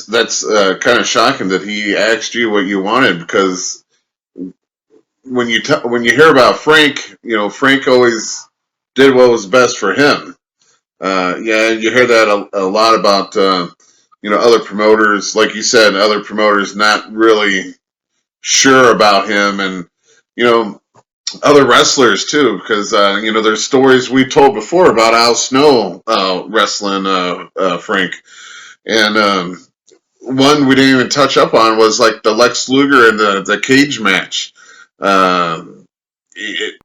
that's kind of shocking that he asked you what you wanted, because when you hear about Frank, Frank always did what was best for him. Yeah, you hear that a lot about other promoters, like you said, other promoters not really sure about him, and you know other wrestlers too, because there's stories we told before about Al Snow wrestling Frank, and one we didn't even touch up on was like the Lex Luger and the cage match. Um, it,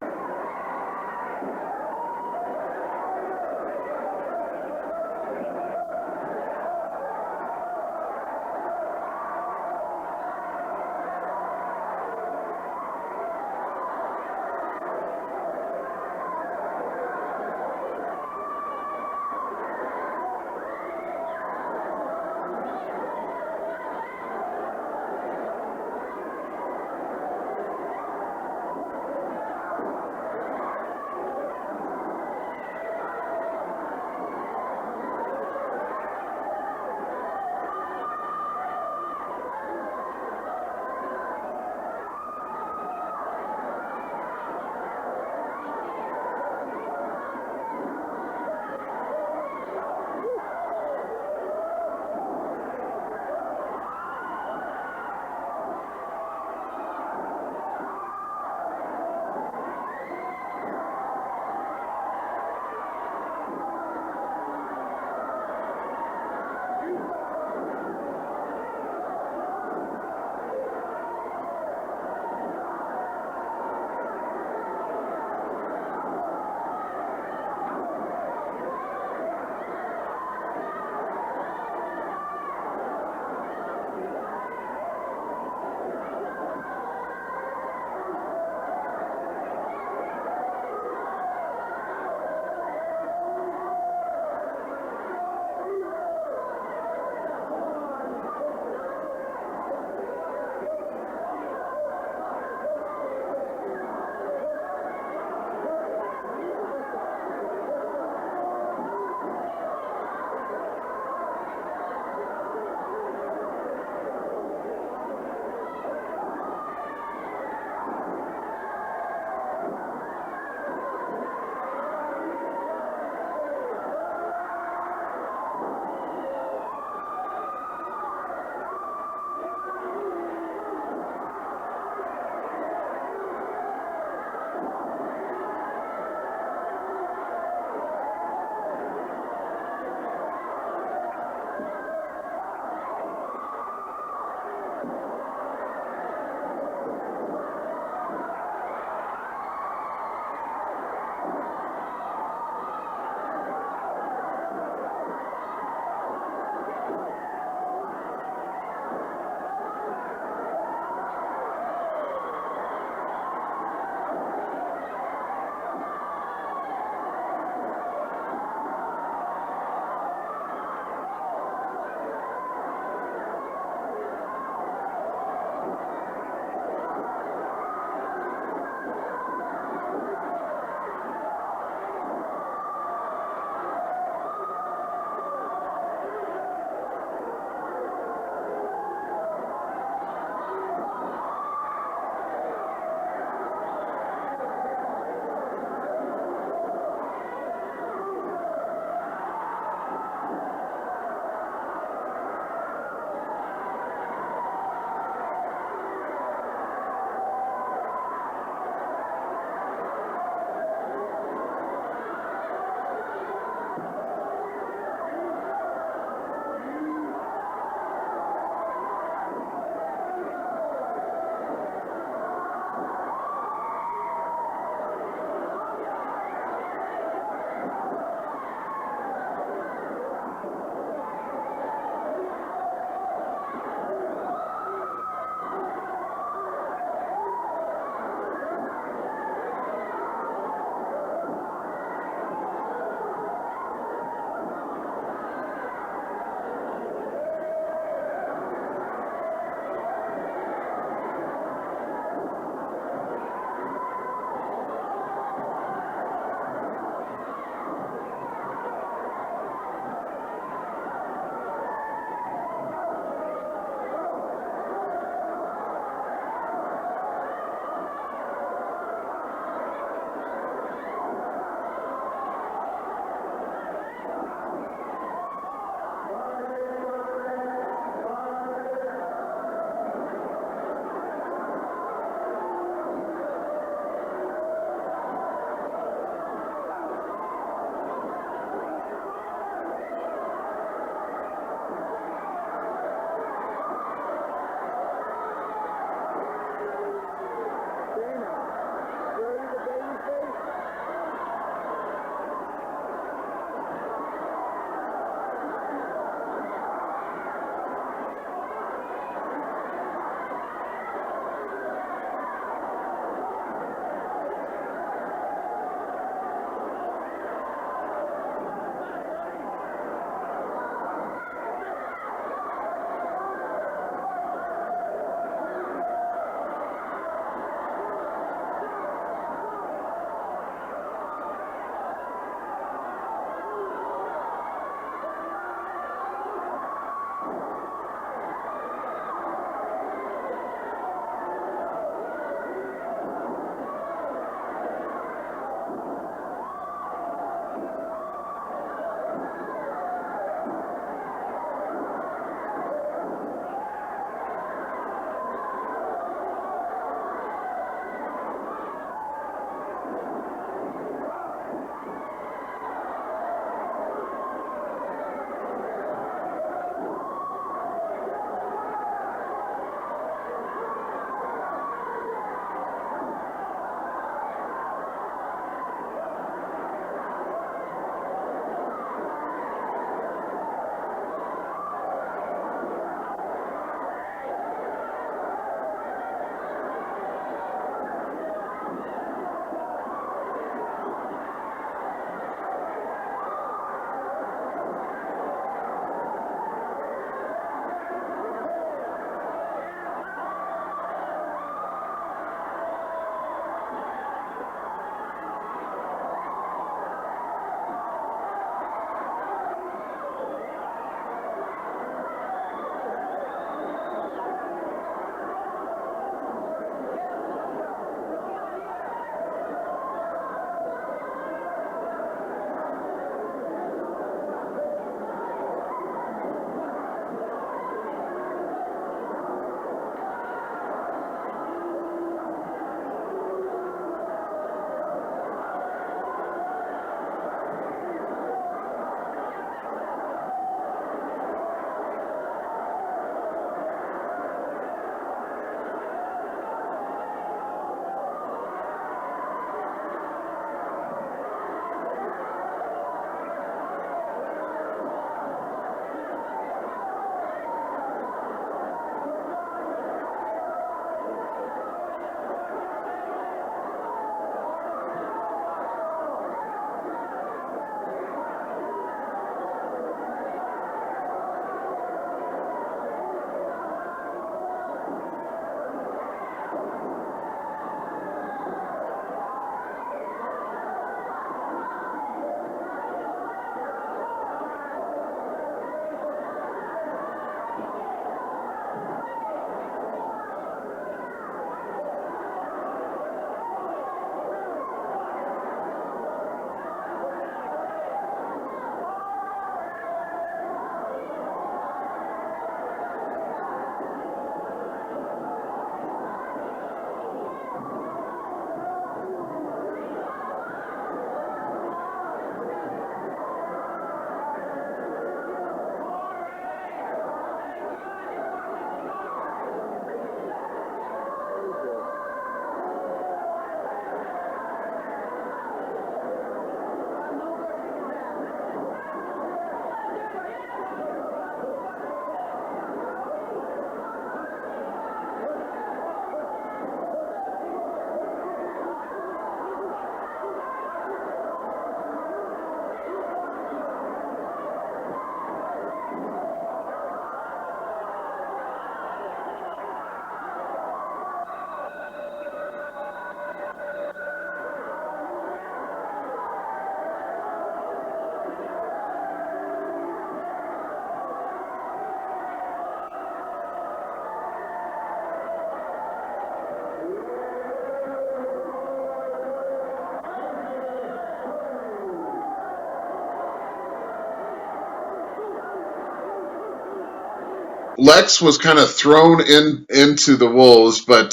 Lex was kind of thrown into the wolves, but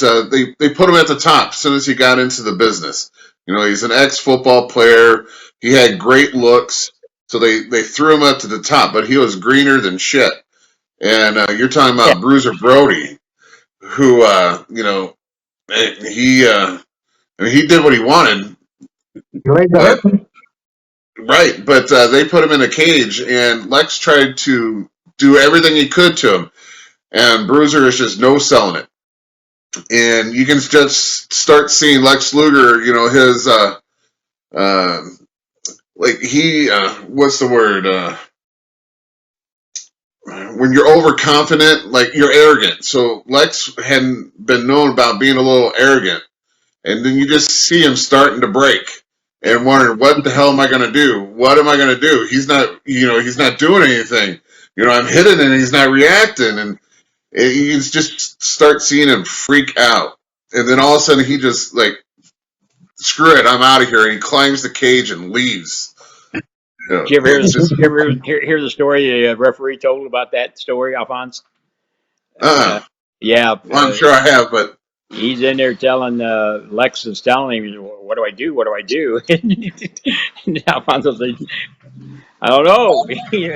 they put him at the top as soon as he got into the business. He's an ex-football player. He had great looks, so they threw him up to the top. But he was greener than shit. And you're talking Yeah, about Bruiser Brody, who he he did what he wanted, you laid the but hurt. right. But they put him in a cage, and Lex tried to do everything he could to him, and Bruiser is just no selling it. And you can just start seeing Lex Luger, his uh, like he what's the word? When you're overconfident, like you're arrogant. So Lex hadn't been known about being a little arrogant, and then you just see him starting to break and wondering, what the hell am I going to do? What am I going to do? He's not doing anything. I'm hitting and he's not reacting, and you just start seeing him freak out, and then all of a sudden he just like, screw it, I'm out of here, and he climbs the cage and leaves. Did you ever hear, It's just, did you ever hear the story the referee told about that story, Alphonse? uh, Yeah, well, I'm sure I have, but he's in there telling Lex is telling him, "What do I do? What do I do?" And Alfonso says, "I don't know.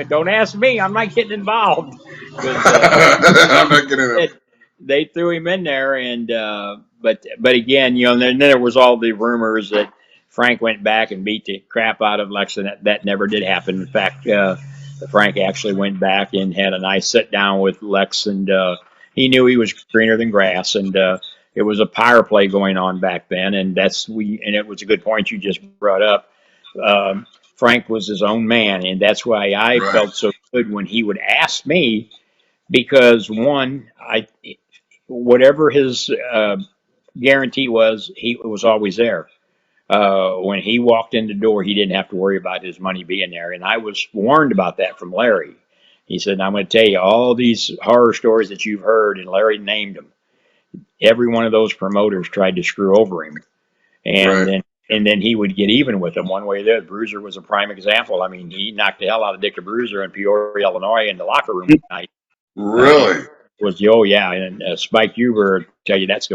Don't ask me. I'm not getting involved because I'm not getting it. they threw him in there." And but again, then there was all the rumors that Frank went back and beat the crap out of Lex, and that never did happen. In fact, Frank actually went back and had a nice sit down with Lex, and he knew he was greener than grass, and it was a power play going on back then, and and it was a good point you just brought up. Um, Frank was his own man, and that's why I Right, felt so good when he would ask me, because one, I whatever his guarantee was, he was always there. When he walked in the door, he didn't have to worry about his money being there, and I was warned about that from Larry. He said, "I'm going to tell you all these horror stories that you've heard," and Larry named them. Every one of those promoters tried to screw over him, and right. then he would get even with them one way or the other. Bruiser was a prime example. I mean, he knocked the hell out of Dick Bruiser in Peoria, Illinois, in the locker room one night. Uh, Really? was the oh yeah, and Spike Huber tell you that's